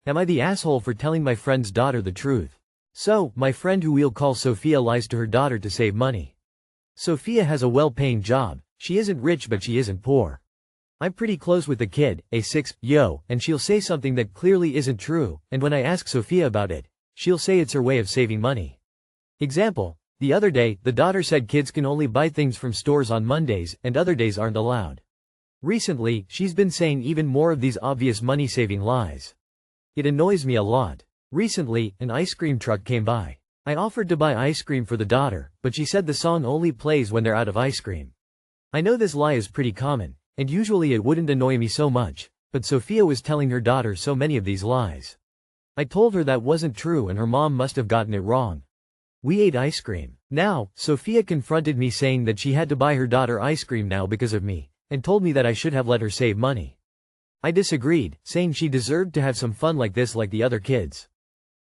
Am I the asshole for telling my friend's daughter the truth? So, my friend who we'll call Sophia lies to her daughter to save money. Sophia has a well-paying job. She isn't rich but she isn't poor. I'm pretty close with the kid, yo, and she'll say something that clearly isn't true, and when I ask Sophia about it, she'll say it's her way of saving money. Example, the other day, the daughter said kids can only buy things from stores on Mondays, and other days aren't allowed. Recently, she's been saying even more of these obvious money-saving lies. It annoys me a lot. Recently, an ice cream truck came by. I offered to buy ice cream for the daughter, but she said the song only plays when they're out of ice cream. I know this lie is pretty common, and usually it wouldn't annoy me so much, but Sophia was telling her daughter so many of these lies. I told her that wasn't true and her mom must have gotten it wrong. We ate ice cream. Now, Sophia confronted me saying that she had to buy her daughter ice cream now because of me, and told me that I should have let her save money. I disagreed, saying she deserved to have some fun like this like the other kids.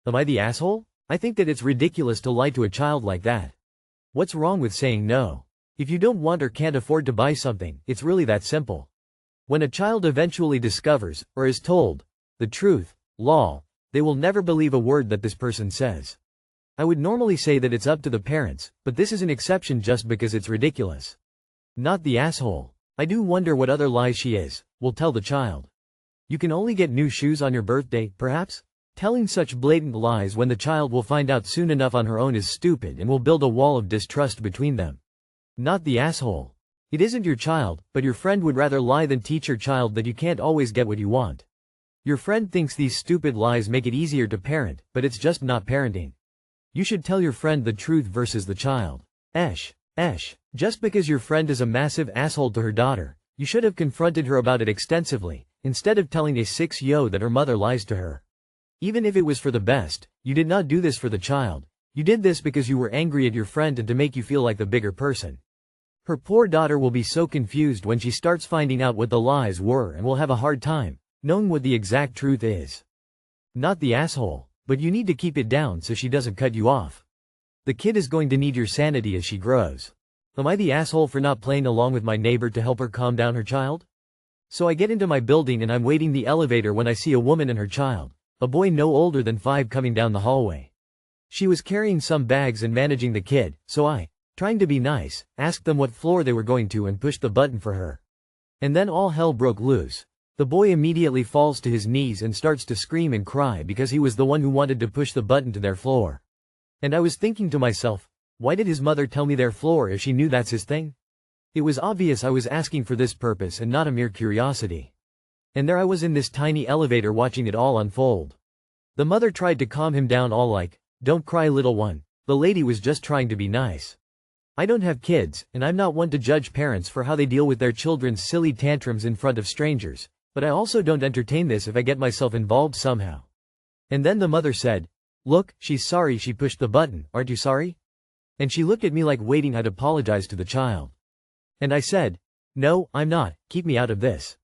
Am I the asshole? I think that it's ridiculous to lie to a child like that. What's wrong with saying no? If you don't want or can't afford to buy something, it's really that simple. When a child eventually discovers, or is told, the truth, lol, they will never believe a word that this person says. I would normally say that it's up to the parents, but this is an exception just because it's ridiculous. Not the asshole. I do wonder what other lies she will tell the child. You can only get new shoes on your birthday, perhaps? Telling such blatant lies when the child will find out soon enough on her own is stupid and will build a wall of distrust between them. Not the asshole. It isn't your child, but your friend would rather lie than teach your child that you can't always get what you want. Your friend thinks these stupid lies make it easier to parent, but it's just not parenting. You should tell your friend the truth versus the child. Just because your friend is a massive asshole to her daughter, you should have confronted her about it extensively, instead of telling a 6-yo that her mother lies to her. Even if it was for the best, you did not do this for the child. You did this because you were angry at your friend and to make you feel like the bigger person. Her poor daughter will be so confused when she starts finding out what the lies were and will have a hard time knowing what the exact truth is. Not the asshole, but you need to keep it down so she doesn't cut you off. The kid is going to need your sanity as she grows. Am I the asshole for not playing along with my neighbor to help her calm down her child? So I get into my building and I'm waiting the elevator when I see a woman and her child, a boy no older than 5, coming down the hallway. She was carrying some bags and managing the kid, so I, trying to be nice, asked them what floor they were going to and pushed the button for her. And then all hell broke loose. The boy immediately falls to his knees and starts to scream and cry because he was the one who wanted to push the button to their floor. And I was thinking to myself, why did his mother tell me their floor if she knew that's his thing? It was obvious I was asking for this purpose and not a mere curiosity. And there I was in this tiny elevator watching it all unfold. The mother tried to calm him down, all like, "Don't cry, little one." The lady was just trying to be nice. I don't have kids, and I'm not one to judge parents for how they deal with their children's silly tantrums in front of strangers, but I also don't entertain this if I get myself involved somehow. And then the mother said, "Look, she's sorry she pushed the button, aren't you sorry?" And she looked at me like waiting I'd apologize to the child. And I said, "No, I'm not, keep me out of this."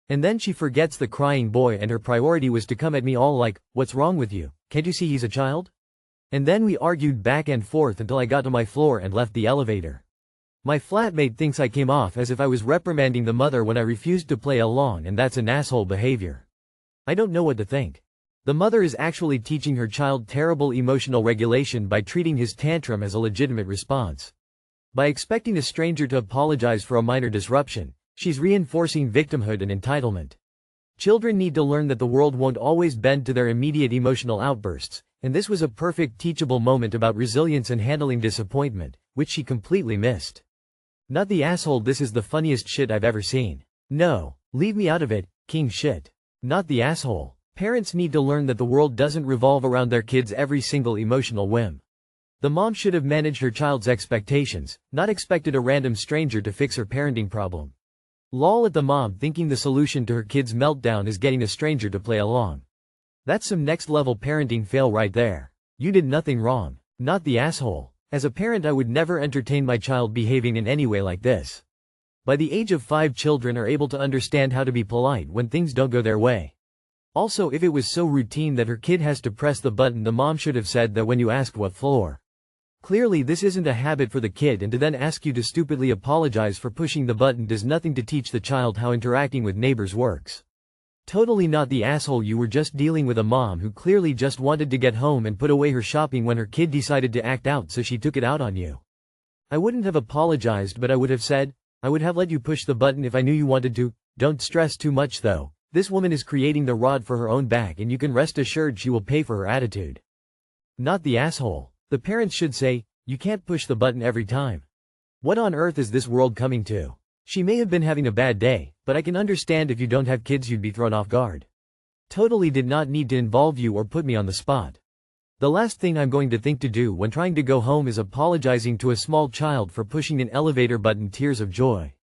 And then she forgets the crying boy and her priority was to come at me all like, "What's wrong with you? Can't you see he's a child?" And then we argued back and forth until I got to my floor and left the elevator. My flatmate thinks I came off as if I was reprimanding the mother when I refused to play along, and that's an asshole behavior. I don't know what to think. The mother is actually teaching her child terrible emotional regulation by treating his tantrum as a legitimate response. By expecting a stranger to apologize for a minor disruption, she's reinforcing victimhood and entitlement. Children need to learn that the world won't always bend to their immediate emotional outbursts, and this was a perfect teachable moment about resilience and handling disappointment, which she completely missed. Not the asshole, this is the funniest shit I've ever seen. No, leave me out of it, king shit. Not the asshole. Parents need to learn that the world doesn't revolve around their kids' every single emotional whim. The mom should have managed her child's expectations, not expected a random stranger to fix her parenting problem. Lol at the mom thinking the solution to her kid's meltdown is getting a stranger to play along. That's some next level parenting fail right there. You did nothing wrong. Not the asshole. As a parent, I would never entertain my child behaving in any way like this. By the age of 5, children are able to understand how to be polite when things don't go their way. Also, if it was so routine that her kid has to press the button, the mom should have said that when you asked what floor. Clearly this isn't a habit for the kid, and to then ask you to stupidly apologize for pushing the button does nothing to teach the child how interacting with neighbors works. Totally not the asshole. You were just dealing with a mom who clearly just wanted to get home and put away her shopping when her kid decided to act out, so she took it out on you. I wouldn't have apologized, but I would have said, I would have let you push the button if I knew you wanted to. Don't stress too much though. This woman is creating the rod for her own back, and you can rest assured she will pay for her attitude. Not the asshole. The parents should say, you can't push the button every time. What on earth is this world coming to? She may have been having a bad day, but I can understand if you don't have kids you'd be thrown off guard. Totally did not need to involve you or put me on the spot. The last thing I'm going to think to do when trying to go home is apologizing to a small child for pushing an elevator button. Tears of joy.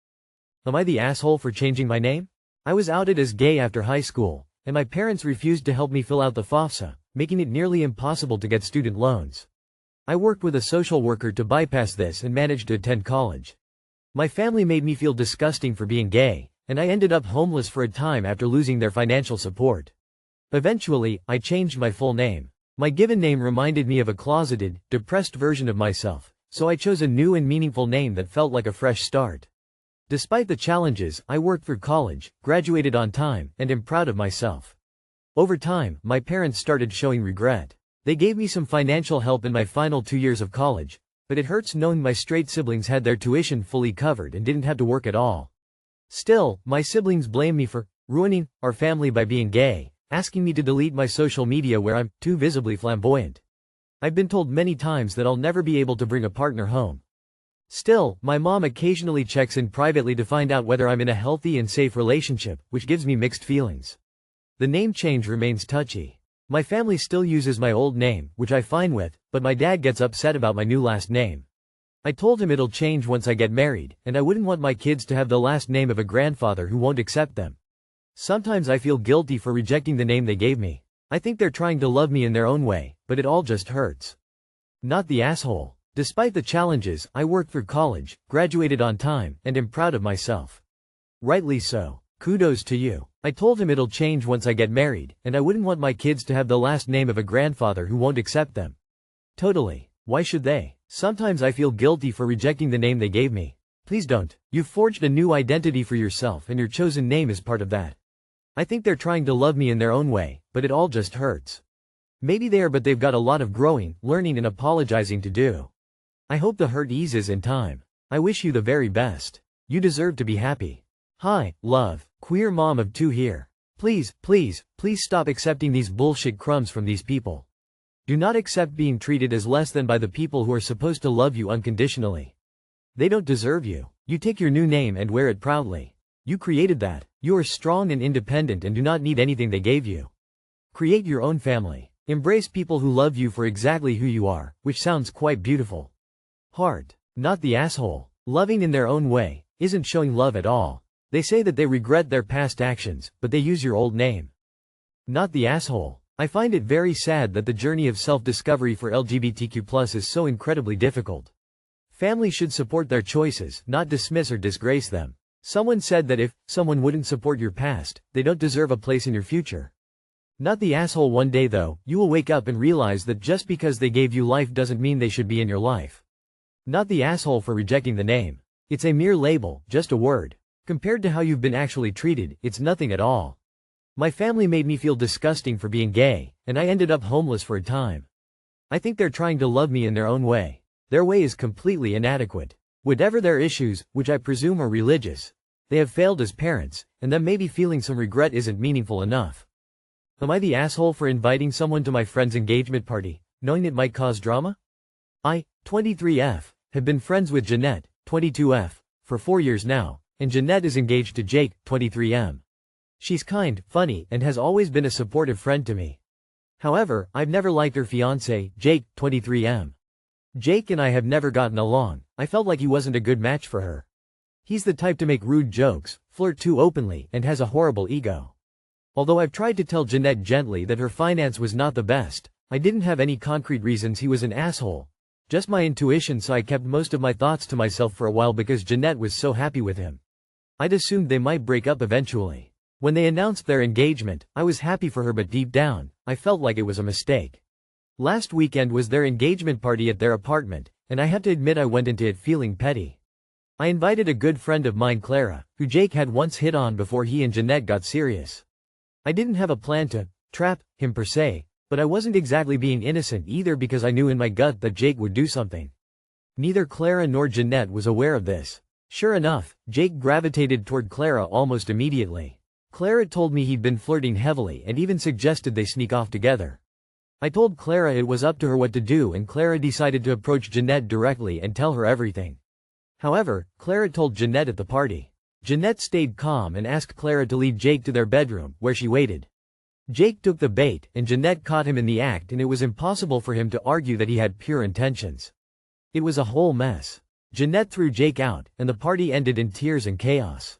Am I the asshole for changing my name? I was outed as gay after high school, and my parents refused to help me fill out the FAFSA, making it nearly impossible to get student loans. I worked with a social worker to bypass this and managed to attend college. My family made me feel disgusting for being gay, and I ended up homeless for a time after losing their financial support. Eventually, I changed my full name. My given name reminded me of a closeted, depressed version of myself, so I chose a new and meaningful name that felt like a fresh start. Despite the challenges, I worked through college, graduated on time, and am proud of myself. Over time, my parents started showing regret. They gave me some financial help in my final 2 years of college, but it hurts knowing my straight siblings had their tuition fully covered and didn't have to work at all. Still, my siblings blame me for ruining our family by being gay, asking me to delete my social media where I'm too visibly flamboyant. I've been told many times that I'll never be able to bring a partner home. Still, my mom occasionally checks in privately to find out whether I'm in a healthy and safe relationship, which gives me mixed feelings. The name change remains touchy. My family still uses my old name, which I'm fine with, but my dad gets upset about my new last name. I told him it'll change once I get married, and I wouldn't want my kids to have the last name of a grandfather who won't accept them. Sometimes I feel guilty for rejecting the name they gave me. I think they're trying to love me in their own way, but it all just hurts. Not the asshole. Despite the challenges, I worked through college, graduated on time, and am proud of myself. Rightly so. Kudos to you. I told him it'll change once I get married, and I wouldn't want my kids to have the last name of a grandfather who won't accept them. Totally. Why should they? Sometimes I feel guilty for rejecting the name they gave me. Please don't. You've forged a new identity for yourself, and your chosen name is part of that. I think they're trying to love me in their own way, but it all just hurts. Maybe they are, but they've got a lot of growing, learning and apologizing to do. I hope the hurt eases in time. I wish you the very best. You deserve to be happy. Hi, love. Queer mom of 2 here. Please, please, please stop accepting these bullshit crumbs from these people. Do not accept being treated as less than by the people who are supposed to love you unconditionally. They don't deserve you. You take your new name and wear it proudly. You created that. You are strong and independent and do not need anything they gave you. Create your own family. Embrace people who love you for exactly who you are, which sounds quite beautiful. Heart. Not the asshole. Loving in their own way isn't showing love at all. They say that they regret their past actions, but they use your old name. Not the asshole. I find it very sad that the journey of self-discovery for LGBTQ+ is so incredibly difficult. Families should support their choices, not dismiss or disgrace them. Someone said that if someone wouldn't support your past, they don't deserve a place in your future. Not the asshole. One day though, you will wake up and realize that just because they gave you life doesn't mean they should be in your life. Not the asshole for rejecting the name. It's a mere label, just a word. Compared to how you've been actually treated, it's nothing at all. My family made me feel disgusting for being gay, and I ended up homeless for a time. I think they're trying to love me in their own way. Their way is completely inadequate. Whatever their issues, which I presume are religious, they have failed as parents, and them maybe feeling some regret isn't meaningful enough. Am I the asshole for inviting someone to my friend's engagement party, knowing it might cause drama? I, 23F, have been friends with Jeanette, 22F, for 4 years now, and Jeanette is engaged to Jake, 23M. She's kind, funny, and has always been a supportive friend to me. However, I've never liked her fiancé, Jake, 23M. Jake and I have never gotten along. I felt like he wasn't a good match for her. He's the type to make rude jokes, flirt too openly, and has a horrible ego. Although I've tried to tell Jeanette gently that her finance was not the best, I didn't have any concrete reasons he was an asshole. Just my intuition, so I kept most of my thoughts to myself for a while because Jeanette was so happy with him. I'd assumed they might break up eventually. When they announced their engagement, I was happy for her, but deep down, I felt like it was a mistake. Last weekend was their engagement party at their apartment, and I have to admit I went into it feeling petty. I invited a good friend of mine, Clara, who Jake had once hit on before he and Jeanette got serious. I didn't have a plan to trap him per se, but I wasn't exactly being innocent either because I knew in my gut that Jake would do something. Neither Clara nor Jeanette was aware of this. Sure enough, Jake gravitated toward Clara almost immediately. Clara told me he'd been flirting heavily and even suggested they sneak off together. I told Clara it was up to her what to do, and Clara decided to approach Jeanette directly and tell her everything. However, Clara told Jeanette at the party. Jeanette stayed calm and asked Clara to lead Jake to their bedroom, where she waited. Jake took the bait, and Jeanette caught him in the act, and it was impossible for him to argue that he had pure intentions. It was a whole mess. Jeanette threw Jake out, and the party ended in tears and chaos.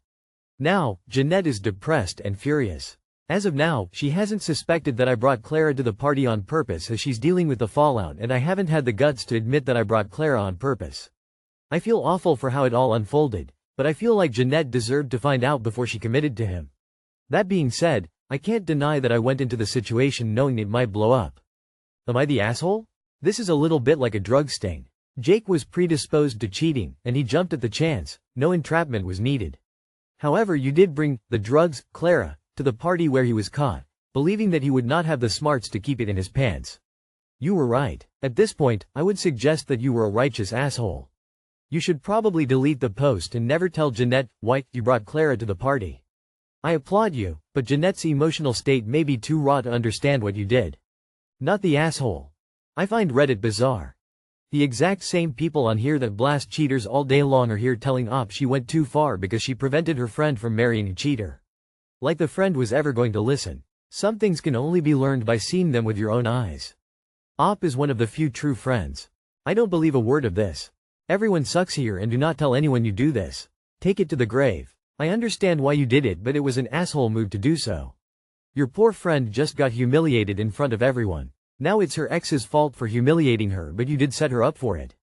Now, Jeanette is depressed and furious. As of now, she hasn't suspected that I brought Clara to the party on purpose, as she's dealing with the fallout, and I haven't had the guts to admit that I brought Clara on purpose. I feel awful for how it all unfolded, but I feel like Jeanette deserved to find out before she committed to him. That being said, I can't deny that I went into the situation knowing it might blow up. Am I the asshole? This is a little bit like a drug sting. Jake was predisposed to cheating, and he jumped at the chance. No entrapment was needed. However, you did bring the drugs, Clara, to the party where he was caught, believing that he would not have the smarts to keep it in his pants. You were right. At this point, I would suggest that you were a righteous asshole. You should probably delete the post and never tell Jeanette why you brought Clara to the party. I applaud you, but Jeanette's emotional state may be too raw to understand what you did. Not the asshole. I find Reddit bizarre. The exact same people on here that blast cheaters all day long are here telling Op she went too far because she prevented her friend from marrying a cheater. Like the friend was ever going to listen. Some things can only be learned by seeing them with your own eyes. Op is one of the few true friends. I don't believe a word of this. Everyone sucks here, and do not tell anyone you do this. Take it to the grave. I understand why you did it, but it was an asshole move to do so. Your poor friend just got humiliated in front of everyone. Now it's her ex's fault for humiliating her, but you did set her up for it.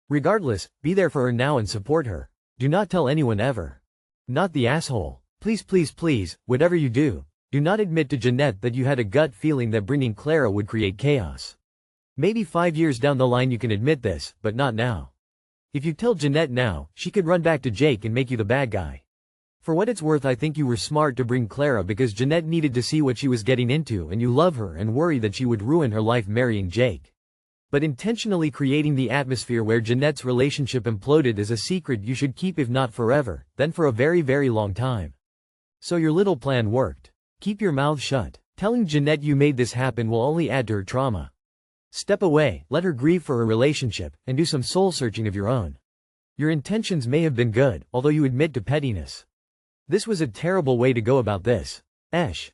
Regardless, be there for her now and support her. Do not tell anyone ever. Not the asshole. Please, please, please, whatever you do, do not admit to Jeanette that you had a gut feeling that bringing Clara would create chaos. Maybe 5 years down the line you can admit this, but not now. If you tell Jeanette now, she could run back to Jake and make you the bad guy. For what it's worth, I think you were smart to bring Clara because Jeanette needed to see what she was getting into, and you love her and worry that she would ruin her life marrying Jake. But intentionally creating the atmosphere where Jeanette's relationship imploded is a secret you should keep, if not forever, then for a very, very long time. So your little plan worked. Keep your mouth shut. Telling Jeanette you made this happen will only add to her trauma. Step away, let her grieve for her relationship, and do some soul-searching of your own. Your intentions may have been good, although you admit to pettiness. This was a terrible way to go about this. Esh.